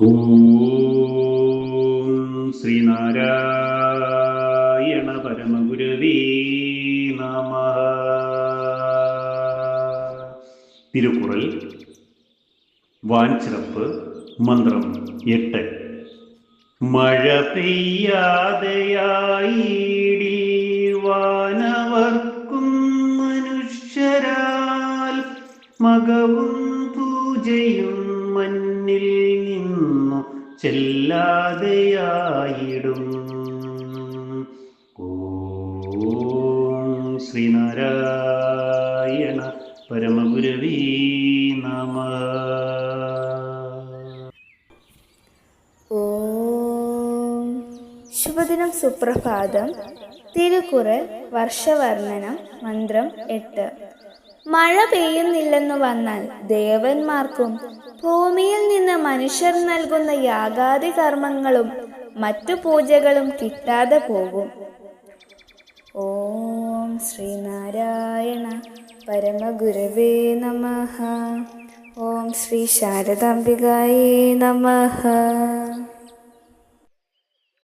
ഓം ശ്രീനാരായണ പരമഗുരവേ നമഃ. തിരുക്കുറൽ വാൻചിറപ്പ് മന്ത്രം 8. മഴ പെയ്യാതെയായിടി വാനവർക്കും മനുഷ്യരാൽ മകവും പൂജയും മണ്ണിൽ നിന്നു ചെല്ലാതെയായിടും. ഓം ശ്രീനാരായണ പരമഗുരവേ നമഃ. ഓം ശുഭദിനം, സുപ്രഭാതം. തിരുക്കുറൽ വർഷവർണ്ണനം മന്ത്രം 8. മഴ പെയ്യുന്നില്ലെന്നു വന്നാൽ ദേവന്മാർക്കും ഭൂമിയിൽ നിന്ന് മനുഷ്യർ നൽകുന്ന യാഗാദി കർമ്മങ്ങളും മറ്റു പൂജകളും കിട്ടാതെ പോകും. ഓം ശ്രീനാരായണ പരമഗുരവേ നമഃ. ഓം ശ്രീ ശാരദാംബികായേ നമഃ.